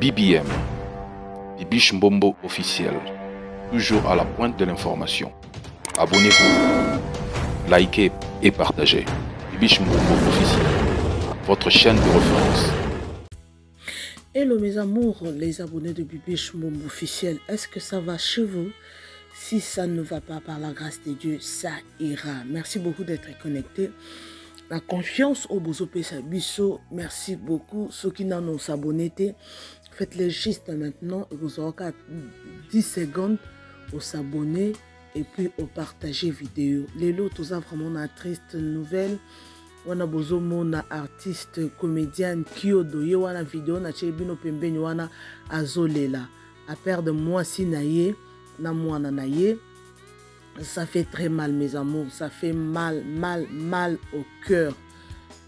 BBM, Bibiche Mbombo officiel, toujours à la pointe de l'information. Abonnez-vous, likez et partagez. Bibiche Mbombo officiel, votre chaîne de référence. Hello mes amours, les abonnés de Bibiche Mbombo officiel, est-ce que ça va chez vous? Si ça ne va pas, par la grâce de Dieu, ça ira. Merci beaucoup d'être connectés. La confiance au Bozope Sabiso, merci beaucoup. Ceux qui n'en ont s'abonner, faites le geste maintenant et vous aurez 10 secondes pour s'abonner et puis au partager vidéo. Les lots, tout ça vraiment une triste nouvelle. On a besoin d'un artiste, comédienne, Kyodo, y a une vidéo, na chebino pembeni wana azolela. À perdre moi si naye, na moi naye. Ça fait très mal mes amours, ça fait mal au cœur.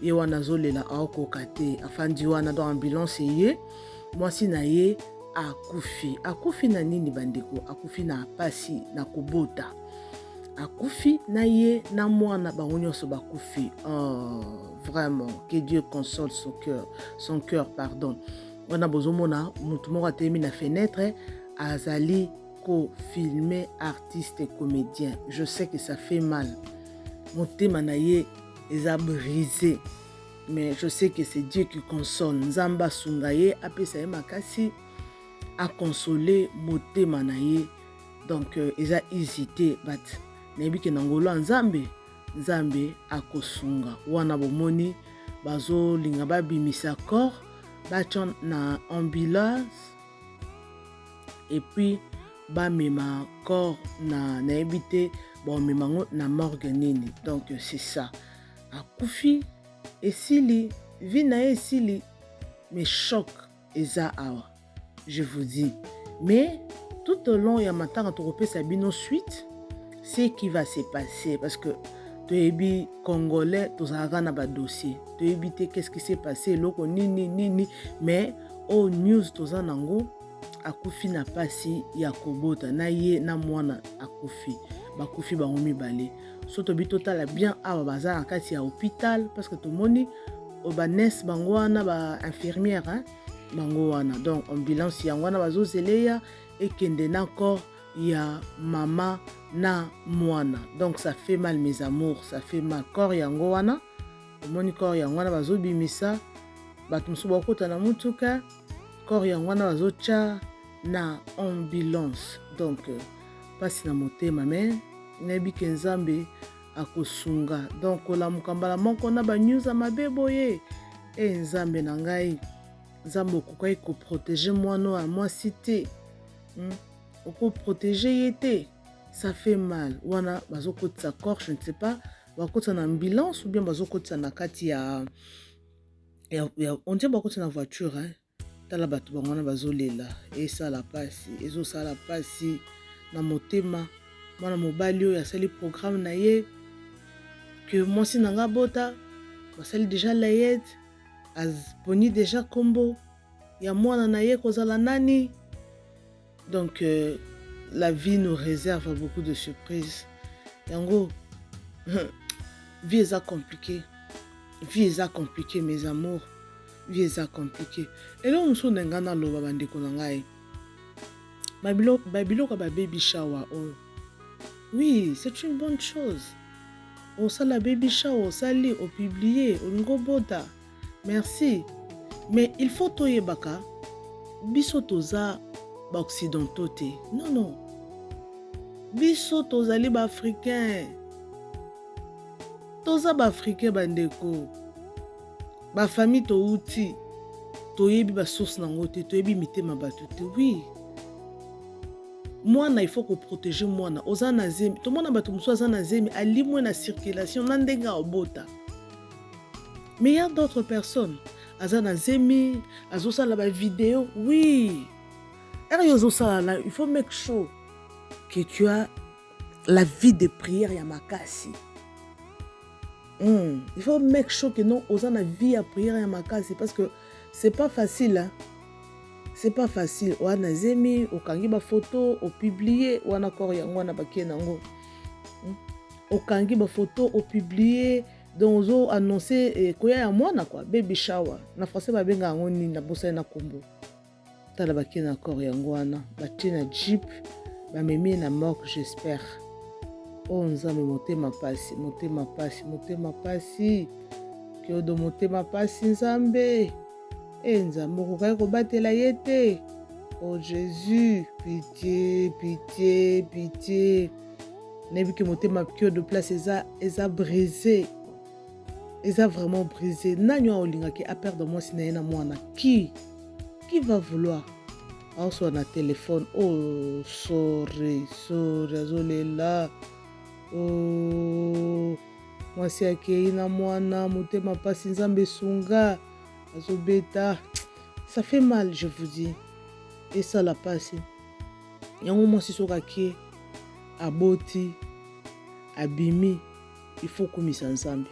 Y a une zolela aokokate, afin di wana dans ambulance ye. Moi si naye akufi. Akufi na nini bandeko? Akufi na pasi na kubota. Akufi na ye na mwana bango nyonso bakufi. Oh, vraiment que Dieu console son cœur pardon. On a besoin mona mutu moko atemi na fenêtre azali ko filmer artiste et comédien. Je sais que ça fait mal. Motema na ye eza brisé. Mais je sais que c'est Dieu qui console. Nzamba sungaye apesa ye makasi a consoler motema na ye. Donc eza hésité but nebi ke nangolo nzambe akosunga wana bomoni bazo linga babimisa corps bachon na ambulance et puis ba mema corps na ebité bon memango na morgue nini. Donc c'est ça akufi esili vina esili mais choc eza awa je vous dis. Mais tout au long ya matanga torope sabino suite ce qui va se passer parce que toyebi congolais tozalaka na ba dossier toyebi te qu'est-ce qui s'est passé loko nini mais au news toza nango akufi na pasi ya kobota na ye na mwana akufi bakufi bango mibale so tobi totala bien awa baza na kati ya hôpital parce que tomoni obanes bango wana ba infirmière hein? Bango wana donc ambulance yango wana bazozeleya ekende na corps ya mama na mwana. Donc ça fait mal mes amours, ça fait mal. Corps yango wana omoni corps yango wana bazobimisa bato mosusu bakota na mutuka corps yango wana bazotia na ambulance. Donc pasi na motema mais nebi ke nzambe akosunga. Donc la mukambala moko na ba news mabe boye nzambe na ngai nzambe okokai ko protéger mwana a moi cité. Oko protéger yete. Ça fait mal. Wana bazokotisa corps, je ne sais pas. Bakotisa na ambulance ou bien bazokotisa na kati ya on dit bakotisa na voiture hein. Tala bato bangwana bazolela et ça la passe. Ezo ça la passe na motema. Mwana mobali oyo asali programme na ye que moi si nanga bota basali déjà layet azponi déjà combo ya mwana na ye kozala nani. Donc la vie nous réserve beaucoup de surprises. Yango vie est compliquée. Vie est compliquée mes amours. Vie est compliquée. Et là on se n'engana loba bandeko na ngai. Babilo ka ba baby shower oh. Oui, c'est une bonne chose. On sait la baby shower, on sali, on publié, on ngobota. Merci. Mais il faut toyebaka biso toza ba occidentaux te. Non. Biso tozali ba africain. Toza ba africain bandeko. Ba famille to uti. Toyebi ba source nango te, toyebi mitema batu te. Oui. Mwana il faut ko protéger mwana. Oza na zemi. To mwana batu muso oza na zemi ali mwe na circulation na ndenga obota. Mais il y a d'autres personnes. Aza na zemi, azosa la ba vidéo. Oui. Il faut make sure que tu as la vie de prière ya makasi. Il faut make sure que non, on a la vie à prière ya makasi parce que c'est pas facile. Hein? C'est pas facile. On a zemi, on kangi ba photo, on publié, on a encore yango na bakie nango. On kangi ba photo, on publié, donc on a annoncé koya ya mwana quoi, baby shower. Na français ba benga ngo ni na bossa na kombo. tala baki na corps yango wana batie na jeep bamemi na morgue j'espère. Oh nzambe motema pasi kiodo motema pasi nzambe nzambe okokai kobatela ye te. Oh Jésus, pitié. Nebi que motema kiodo place eza brisé. Eza vraiment brisé. Nanyo olinga ki a perdre moi si na mwana. Qui va vouloir? Ah sur na téléphone. Oh sorry azolela. Oh mwasi akei na mwana motema pasi nzambe sunga azobeta. Ça fait mal, je vous dis. Et ça la passe. Yango mwasi soka ki aboti abimi, il faut komisa nzambe.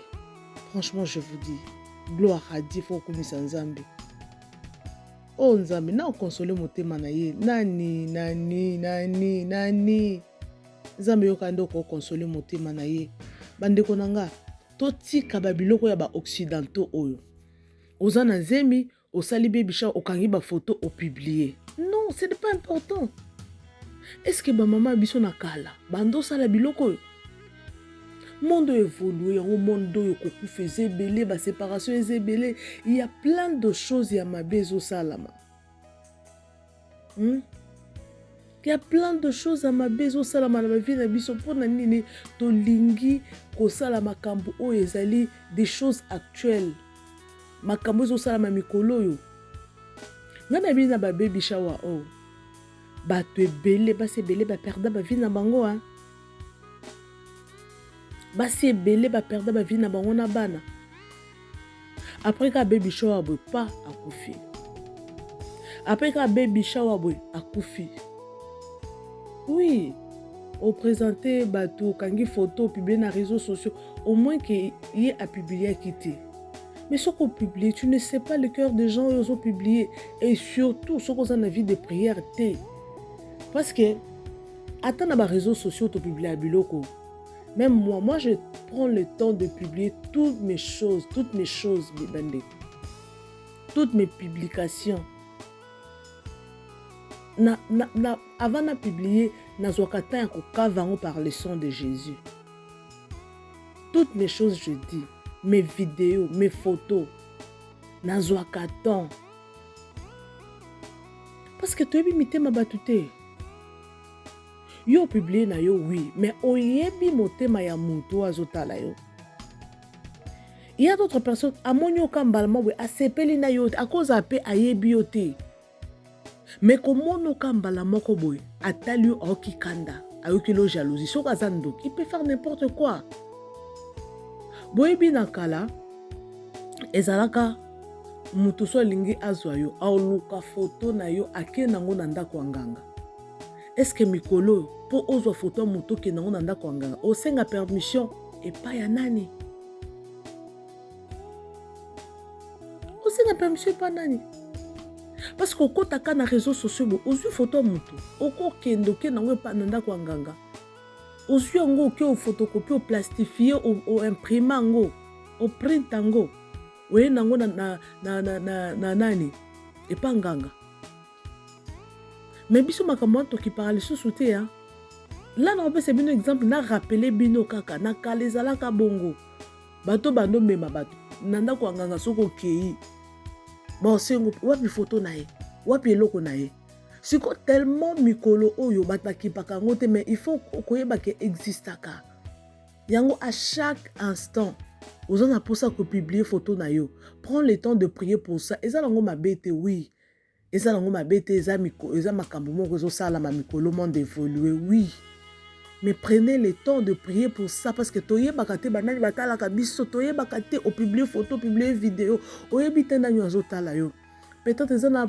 Franchement, je vous dis, gloire à Dieu, il faut komisa nzambe. Oh nzambe, na consoler motema na ye. Nani. Nzambe yoka ndo ko consoler motema na ye. Bandeko nanga, totika babiloko ya ba occidentaux oyo. Oza na nzemi, osali bebisha okangi ba photo o publier. Non, ce n'est pas important. Est-ce que ba maman biso na kala, bando sala biloko oyo? Monde évolué, au monde yokoku faisait belé, ba séparation ezebele, il y a plein de choses ya mabezo salama. Il y a plein de choses à mabezo salama na vie na biso pona nini to lingi ko sala makambo o ezali des choses actuelles. Makambo zo salama mikolo yo. Ngana bi na ba baby shower o. Ba to ebele, ba se belé ba perda ba vie na bango hein. Basi ebele ba perda ba vie na bango na bana. Après ka baby shower boy pas akufi. Après ka baby shower boy akufi. Oui, au présenter bateau kangi photo publier na réseaux sociaux au moins que y a publié à quitter. Mais ce qu'on publie, tu ne sais pas le cœur des gens ils ont publié et surtout ce qu'on a envie de prière té. Parce que attends na ba réseaux sociaux to publier à biloko. Même moi je prends le temps de publier toutes mes choses, bibande. Toutes mes publications. Avant de publier, nazwakata ko kavango par le sang de Jésus. Toutes mes choses je dis, mes vidéos, mes photos, nazwakata. Parce que tu es imité ma batute. Yo publié na yo oui, mais oyebi motema ya muntu azotala yo. Il y a d'autres personnes à monyo kambalama we asepeli na yo à cause ape ayebi yo te. Mais comment no kambala moko boy atali yo okikanda, ayoki lo jalousie, soka zando, il peut faire n'importe quoi. Boyebi na kala ezalaka mutu so lingi azwa yo, aoluka photo na yo ake nango na ndako nganga. Est-ce que mikolo po ozwa photo mutu ke nango na ndako nganga osenga permission et pas ya nani? Osenga permission et pas nani? Parce que quand tu as na réseaux sociaux, ozu photo mutu, oko kendo ke nango pa na ndako nganga. Ozu yango ke o photocopie, o plastifier, o imprimer ngo, o print ngo. We nango na nani et pas nganga. Mais biso makambo to ki parle sous te hein. Là on peut c'est bien exemple na rappeler bino kaka na kalezala ka bongo. Bato bando mema bato. Nanda ko nganga soko kei. Bon sengo wapi photo na ye. Wapi eloko na ye. Siko tellement mikolo oyo bataki pakango te mais il faut koyeba ke existaka. Yango à chaque instant vous en a pour ça que publier photo na yo. Prends le temps de prier pour ça. Et ça lango mabete oui. Et ça lango mabete eza makambo moko zo sala ma mikolo monde évolué oui. Mais prenez le temps de prier pour ça parce que toye bakate banani batala ka biso toye bakate o publier photo publier vidéo oyebi tena nyo azotala yo. Peut-être ezana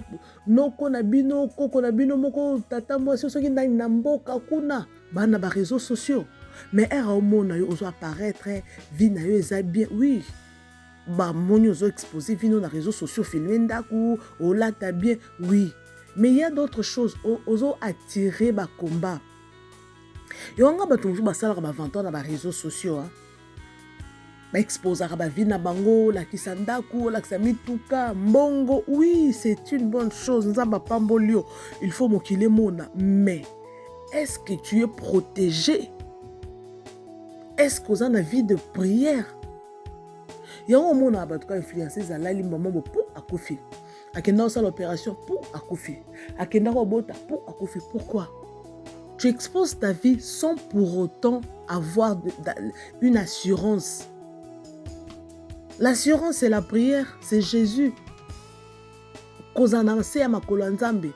noko na bino koko na bino moko tata mwasi soki ndani na mboka kuna bana ba réseaux sociaux. Mais era omona yo ozo apparaître vie na yo eza bien oui. Ba moni ozo exposer vie na réseaux sociaux filmer ndaku o lata bien oui. Mais il y a d'autres choses ozo attirer ba combat. Yo nga bato ba sala ba 20 ans na ba réseaux sociaux hein. exposera ba vie na bango, la kisandaku, la kisamituka, mbongo. Oui, c'est une bonne chose. Nzamba pambolio, il faut mokile mona. Mais est-ce que tu es protégé? Est-ce que vous avez une vie de prière? Il y a un monde qui a influencé Zalali maman pour Akoufi. Akenda ça l'opération pour Akoufi. Akenda robota pour Akoufi. Pourquoi? Tu exposes ta vie sans pour autant avoir une assurance. L'assurance, c'est la prière, c'est Jésus. Kozananse ya makolo nzambe.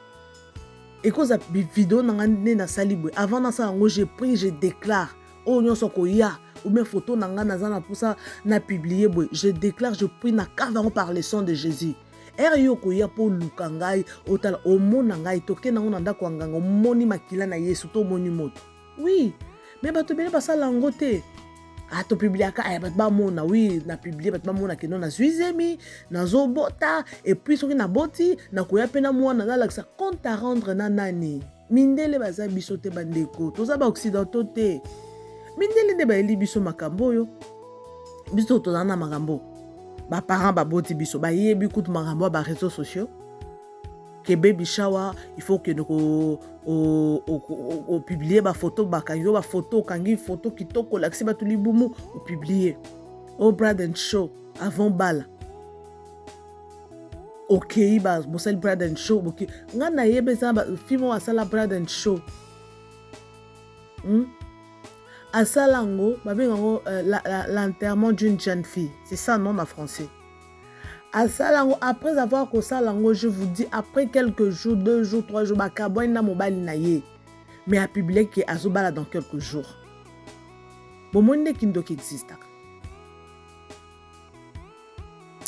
Et cause vidéo na salibwe. Avant na ça, j'ai pris, je déclare. Oh nyon soko ya. Ou mes photos nanga nazana pour ça na publié. Je déclare, je prie na kavano par le sang de Jésus. Yo koya po lukangai otala omona ngai toke na ngona ndako nganga moni makila na Yesu to moni moto. Oui, mais bato bele pas ça langote. Ah to publiaka ay bat ba mona oui na publier bat ba mona ke non na zuizemi na zobota et puis soki na boti na koya pena mwana na la ça compte à rendre na nani. Mindele baza biso te bandeko toza ba occidentaux te. Mindele de ba eli biso makambo yo. Biso to na makambo. Ba parents ba boti biso ba yebi kutu makambo ba réseaux sociaux. Que baby shower, il faut que nous publier ba photo ba kangi ba photo kangi photo kitoko l'accès ba tuli bumu ou publier. Au brad and show avant bal. OK ba bosel brad and show OK. Ngana yebe za ba film wa sala brad and show. Asalango ba bengo l'enterrement d'une jeune fille. C'est ça non en français. Asalango, après avoir que Salango, je vous dis, après quelques jours, 2 jours, 3 jours, Bakabo na mobile naye. Mais à publier que Azobala dans quelques jours. Bon, mon ne kindo qui existe.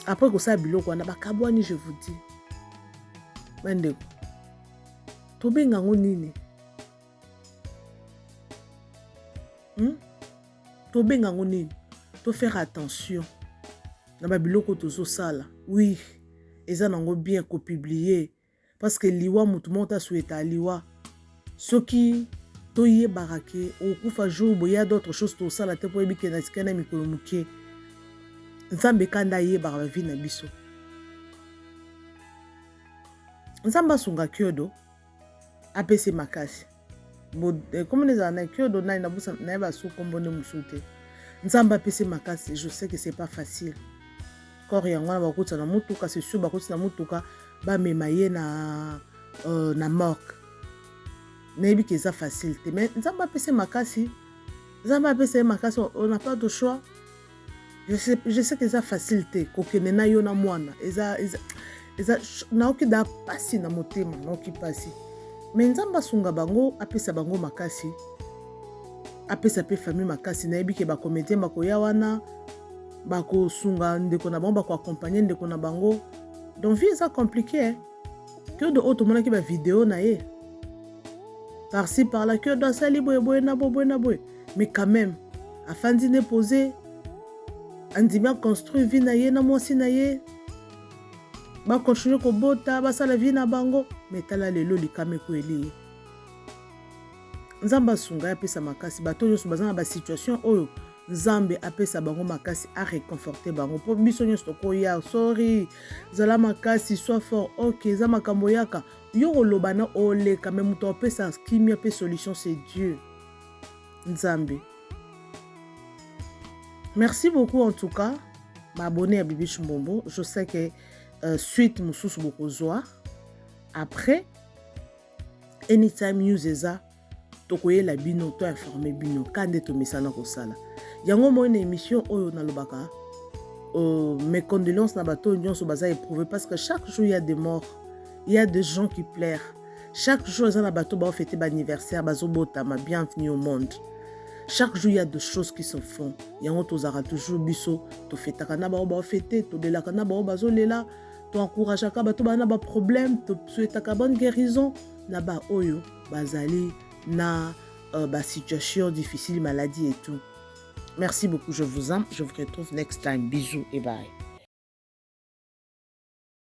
Après que ça bilo ko na Bakabo ni je vous dis. Mende. To benga nini? To benga nini? To faire attention. Na babiloko tozo sala. Oui, eza nango bien ko publier parce que liwa mutu monta souhaita liwa. Soki toye barake au kufa jour boya d'autres choses to sala te po ebike na sikana mikolo muke. Nzambe kanda ye ba vie na biso. Nzamba sunga kyodo apese makasi. Comme les années kyodo na busa na ba su kombone musute. Nzamba apese makasi, je sais que c'est pas facile. Kor yango na bakutsa na mutuka c'est sûr bakutsa na mutuka ba memaye na morgue. Nebi que ça facile mais nzamba pese makasi. Nzamba pese makasi on n'a pas de choix. Je sais que ça facilité kokene na yo na mwana. Eza na okida pasi na motema na okipasi. Mais nzamba sunga bango apesa bango makasi. Apesa pe famille makasi na yebi ke ba comédien bakoya wana. Bako sunga ndeko na bango bako accompagner ndeko na bango donc vie ça compliqué que de autre monde qui ba vidéo na ye par-ci par là que dans sali boy na boy mais quand même afin d'y poser andimia construire vie na ye na mwasi na ye ba continuer ko bota ba sala vie na bango mais tala lelo likame ko eli nzamba sunga ya pesa makasi bato yo bazana ba situation oyo Nzambe apesa bango makasi a réconforter bango po biso nyonso ko ya sorry zala makasi soit fort OK za makambo yaka yo koloba na ole quand même muto apesa kimia pe solution c'est Dieu Nzambe. Merci beaucoup en tout cas m'abonner à Bibi Chumbombo. Je sais que suite mususu bokozwa après anytime news eza tokoye la bino to informer bino kande to mesana ko sala. Yango mo une émission oyo na lobaka mes condoléances na bato nyonso baza éprouvé parce que chaque jour il y a des morts, il y a des gens qui pleurent. Chaque jour na bato ba fêter ba anniversaire bazobota ma bienvenue au monde. Chaque jour il y a des choses qui se font. Yango tozara toujours biso to fêtaka na ba fêter to delaka na ba bazolela to encourageaka bato ba na ba problème to souhaitaka bonne guérison na ba oyo bazali na ba situation difficile maladie et tout. Merci beaucoup, je vous aime. Je vous retrouve next time. Bisous et bye.